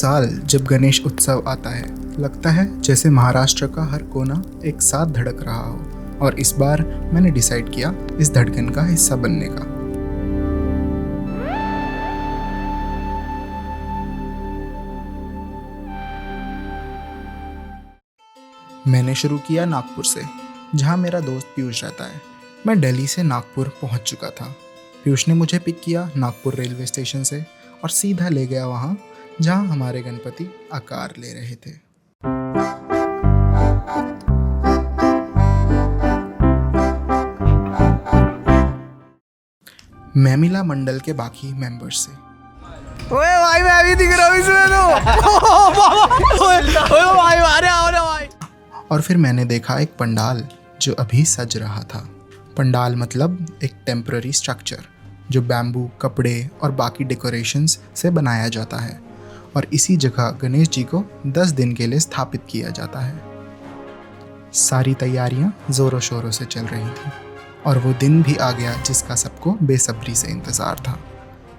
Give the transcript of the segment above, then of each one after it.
साल जब गणेश उत्सव आता है, लगता है जैसे महाराष्ट्र का हर कोना एक साथ धड़क रहा हो। और इस बार मैंने डिसाइड किया इस धड़कन का हिस्सा बनने का। मैंने शुरू किया नागपुर से, जहाँ मेरा दोस्त पीयूष रहता है। मैं दिल्ली से नागपुर पहुँच चुका था। पीयूष ने मुझे पिक किया नागपुर रेलवे स्टेशन से और सीधा ले गया वहाँ जहाँ हमारे गणपति आकार ले रहे थे। मैं मिला मंडल के बाकी मेंबर्स से। ओए भाई, मैं अभी दिख रहा हूँ इसमें तो। ओए भाई, अरे भाई। और फिर मैंने देखा एक पंडाल जो अभी सज रहा था। पंडाल मतलब एक टेम्पररी स्ट्रक्चर जो बैम्बू, कपड़े और बाकी डेकोरेशंस से बनाया जाता है और इसी जगह गणेश जी को 10 दिन के लिए स्थापित किया जाता है। सारी तैयारियां जोरों शोरों से चल रही थी और वो दिन भी आ गया जिसका सबको बेसब्री से इंतज़ार था,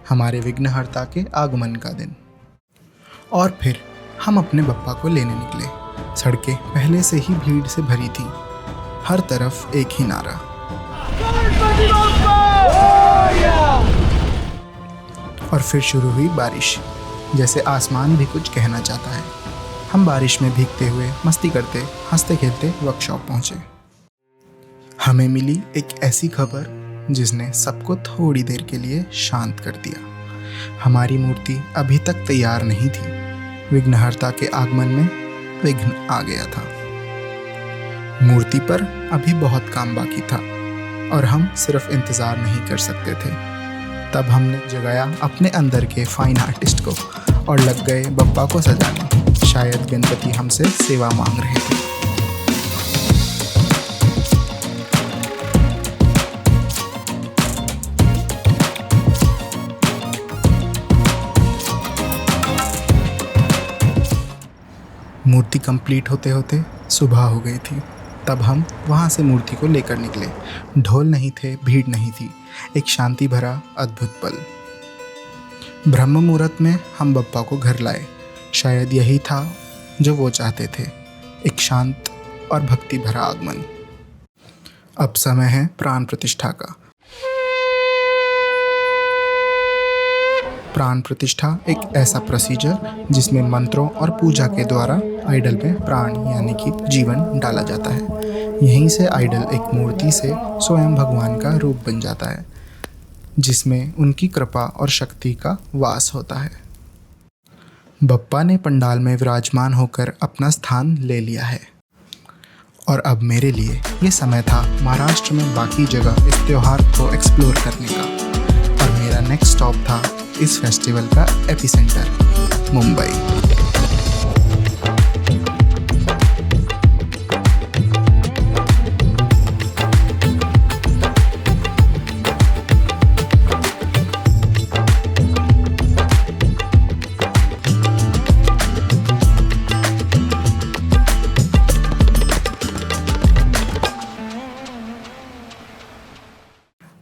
हमारे विघ्नहर्ता के आगमन का दिन। और फिर हम अपने बप्पा को लेने निकले। सड़कें पहले से ही भीड़ से भरी थी, हर तरफ एक ही नारा, और फिर शुरू हुई बारिश, जैसे आसमान भी कुछ कहना चाहता है। हम बारिश में भीगते हुए, मस्ती करते, हंसते खेलते वर्कशॉप पहुंचे। हमें मिली एक ऐसी खबर जिसने सबको थोड़ी देर के लिए शांत कर दिया। हमारी मूर्ति अभी तक तैयार नहीं थी। विघ्नहर्ता के आगमन में विघ्न आ गया था। मूर्ति पर अभी बहुत काम बाकी था और हम सिर्फ इंतज़ार नहीं कर सकते थे। तब हमने जगाया अपने अंदर के फाइन आर्टिस्ट को और लग गए बप्पा को सजाने। शायद गणपति हमसे सेवा मांग रहे थे। मूर्ति कंप्लीट होते होते सुबह हो गई थी। तब हम वहाँ से मूर्ति को लेकर निकले। ढोल नहीं थे, भीड़ नहीं थी, एक शांति भरा अद्भुत पल। ब्रह्म मुहूर्त में हम बप्पा को घर लाए। शायद यही था जो वो चाहते थे, एक शांत और भक्ति भरा आगमन। अब समय है प्राण प्रतिष्ठा का। प्राण प्रतिष्ठा एक ऐसा प्रोसीजर जिसमें मंत्रों और पूजा के द्वारा आइडल में प्राण यानी कि जीवन डाला जाता है। यहीं से आइडल एक मूर्ति से स्वयं भगवान का रूप बन जाता है, जिसमें उनकी कृपा और शक्ति का वास होता है। बप्पा ने पंडाल में विराजमान होकर अपना स्थान ले लिया है और अब मेरे लिए ये समय था महाराष्ट्र में बाकी जगह इस त्योहार को एक्सप्लोर करने का। और मेरा नेक्स्ट स्टॉप था इस फेस्टिवल का एपिसेंटर, मुंबई।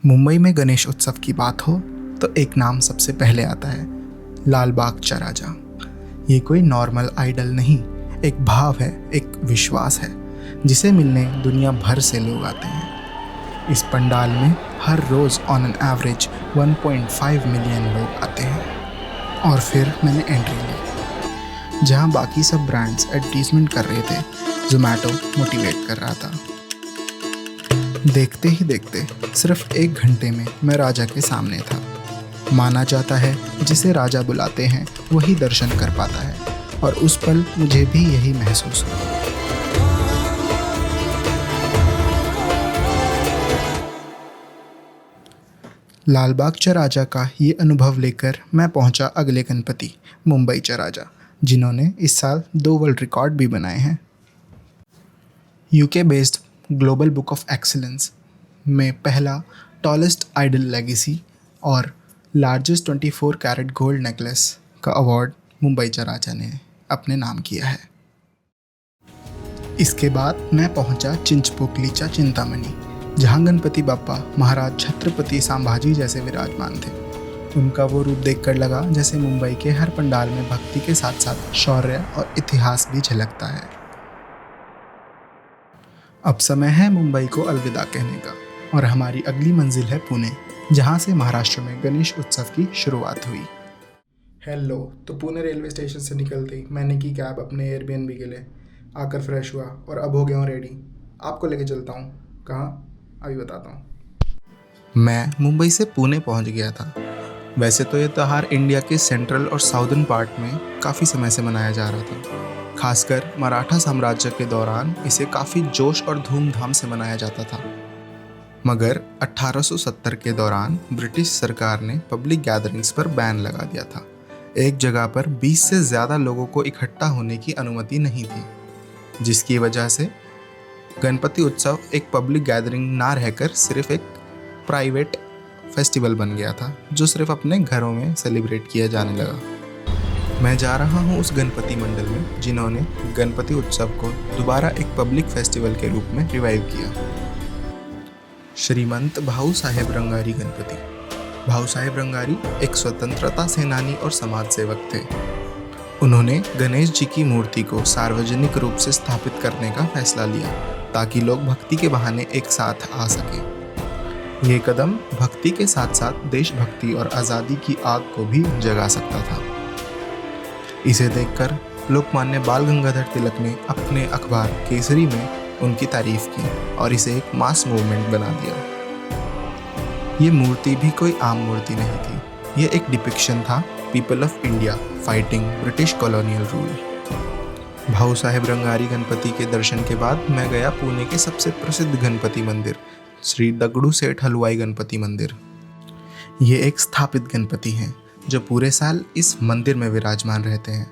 मुंबई में गणेश उत्सव की बात हो तो एक नाम सबसे पहले आता है, लाल बागचा राजा। ये कोई नॉर्मल आइडल नहीं, एक भाव है, एक विश्वास है जिसे मिलने दुनिया भर से लोग आते हैं। इस पंडाल में हर रोज़ ऑन एन एवरेज 1.5 मिलियन लोग आते हैं। और फिर मैंने एंट्री ली। जहाँ बाकी सब ब्रांड्स एडवर्टीजमेंट कर रहे थे, जोमैटो मोटिवेट कर रहा था। देखते ही देखते सिर्फ 1 घंटे में मैं राजा के सामने था। माना जाता है जिसे राजा बुलाते हैं वही दर्शन कर पाता है, और उस पल मुझे भी यही महसूस हुआ। लाल बागचा राजा का ये अनुभव लेकर मैं पहुंचा अगले गणपति, मुंबईचा राजा, जिन्होंने इस साल 2 वर्ल्ड रिकॉर्ड भी बनाए हैं। UK based global book of excellence में पहला टॉलेस्ट आइडल लेगेसी और लार्जेस्ट 24 कैरेट गोल्ड नेकलेस का अवार्ड मुंबईचा राजा ने अपने नाम किया है। इसके बाद मैं पहुंचा चिंचपोकलीचा चिंतामणी, जहां गणपति बाप्पा महाराज छत्रपति संभाजी जैसे विराजमान थे। उनका वो रूप देखकर लगा जैसे मुंबई के हर पंडाल में भक्ति के साथ साथ शौर्य और इतिहास भी झलकता है। अब समय है मुंबई को अलविदा कहने का और हमारी अगली मंजिल है पुणे, जहाँ से महाराष्ट्र में गणेश उत्सव की शुरुआत हुई। हेलो, तो पुणे रेलवे स्टेशन से निकलते ही मैंने की कैब अपने एयरबीएनबी के लिए, आकर फ्रेश हुआ और अब हो गया हूँ रेडी। आपको लेके चलता हूँ। कहाँ? अभी बताता हूँ। मैं मुंबई से पुणे पहुँच गया था। वैसे तो ये त्यौहार इंडिया के सेंट्रल और साउदर्न पार्ट में काफ़ी समय से मनाया जा रहा था। खासकर मराठा साम्राज्य के दौरान इसे काफ़ी जोश और धूमधाम से मनाया जाता था। मगर 1870 के दौरान ब्रिटिश सरकार ने पब्लिक गैदरिंग्स पर बैन लगा दिया था। एक जगह पर 20 से ज़्यादा लोगों को इकट्ठा होने की अनुमति नहीं थी, जिसकी वजह से गणपति उत्सव एक पब्लिक गैदरिंग ना रहकर सिर्फ एक प्राइवेट फेस्टिवल बन गया था, जो सिर्फ अपने घरों में सेलिब्रेट किया जाने लगा। मैं जा रहा हूँ उस गणपति मंडल में जिन्होंने गणपति उत्सव को दोबारा एक पब्लिक फेस्टिवल के रूप में रिवाइव किया। श्रीमंत भाऊ साहेब रंगारी गणपति। भाऊ साहेब रंगारी एक स्वतंत्रता सेनानी और समाज सेवक थे। उन्होंने गणेश जी की मूर्ति को सार्वजनिक रूप से स्थापित करने का फैसला लिया ताकि लोग भक्ति के बहाने एक साथ आ सकें। ये कदम भक्ति के साथ साथ देशभक्ति और आज़ादी की आग को भी जगा सकता था। इसे देखकर लोकमान्य बाल गंगाधर तिलक ने अपने अखबार केसरी में उनकी तारीफ की और इसे एक मास मूवमेंट बना दिया। ये मूर्ति भी कोई आम मूर्ति नहीं थी, ये एक डिपिक्शन था people of India fighting British colonial rule. भाऊ साहेब रंगारी गणपति के दर्शन के बाद मैं गया पुणे के सबसे प्रसिद्ध गणपति मंदिर, श्री दगड़ू सेठ हलवाई गणपति मंदिर। ये एक स्थापित गणपति हैं जो पूरे साल इस मंदिर में विराजमान रहते हैं।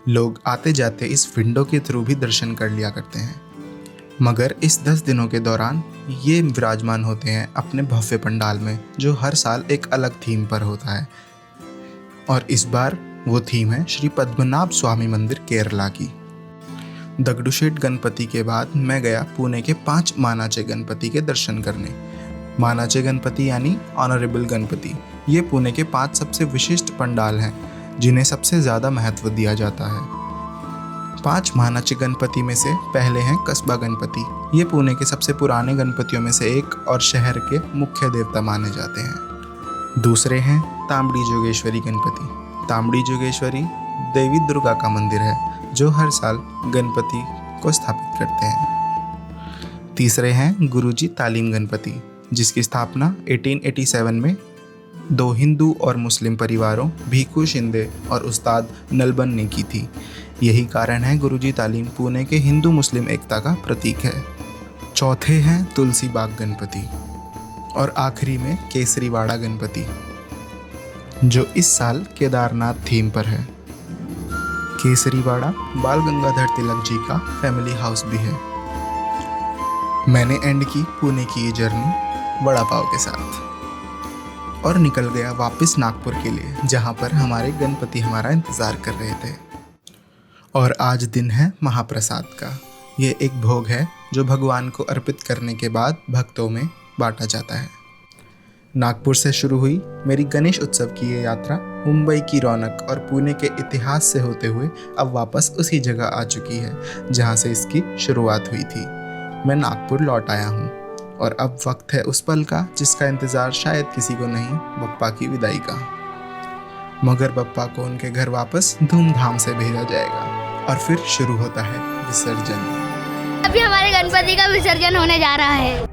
लोग आते जाते इस विंडो के थ्रू भी दर्शन कर लिया करते हैं। मगर इस 10 दिनों के दौरान ये विराजमान होते हैं अपने भव्य पंडाल में, जो हर साल एक अलग थीम पर होता है। और इस बार वो थीम है श्री पद्मनाभ स्वामी मंदिर केरला की। दगड़ूशेठ गणपति के बाद मैं गया पुणे के 5 मानाचे गणपति के दर्शन करने। मानाचे गणपति यानी ऑनरेबल गणपति, ये पुणे के 5 सबसे विशिष्ट पंडाल हैं जिन्हें सबसे ज़्यादा महत्व दिया जाता है। 5 मानाचे गणपति में से पहले हैं कस्बा गणपति। ये पुणे के सबसे पुराने गणपतियों में से एक और शहर के मुख्य देवता माने जाते हैं। दूसरे हैं तांबड़ी जोगेश्वरी गणपति। तांबड़ी जोगेश्वरी देवी दुर्गा का मंदिर है जो हर साल गणपति को स्थापित करते हैं। तीसरे हैं गुरुजी तालीम गणपति, जिसकी स्थापना 1887 में 2 हिंदू और मुस्लिम परिवारों भीखू शिंदे और उस्ताद नलबन ने की थी। यही कारण है गुरुजी तालीम पुणे के हिंदू मुस्लिम एकता का प्रतीक है। चौथे हैं तुलसी बाग गणपति और आखिरी में केसरीवाड़ा गणपति, जो इस साल केदारनाथ थीम पर है। केसरीवाड़ा बाल गंगाधर तिलक जी का फैमिली हाउस भी है। मैंने एंड की पुणे की ये जर्नी वड़ा पाव के साथ और निकल गया वापस नागपुर के लिए, जहाँ पर हमारे गणपति हमारा इंतज़ार कर रहे थे। और आज दिन है महाप्रसाद का। ये एक भोग है जो भगवान को अर्पित करने के बाद भक्तों में बांटा जाता है। नागपुर से शुरू हुई मेरी गणेश उत्सव की ये यात्रा मुंबई की रौनक और पुणे के इतिहास से होते हुए अब वापस उसी जगह आ चुकी है जहाँ से इसकी शुरुआत हुई थी। मैं नागपुर लौट आया हूँ और अब वक्त है उस पल का जिसका इंतज़ार शायद किसी को नहीं, बप्पा की विदाई का। मगर बप्पा को उनके घर वापस धूमधाम से भेजा जाएगा और फिर शुरू होता है विसर्जन। अभी हमारे गणपति का विसर्जन होने जा रहा है।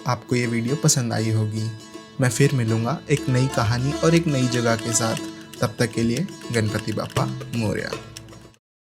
आपको ये वीडियो पसंद आई होगी। मैं फिर मिलूँगा एक नई कहानी और एक नई जगह के साथ। तब तक के लिए गणपति बाप्पा मोरया।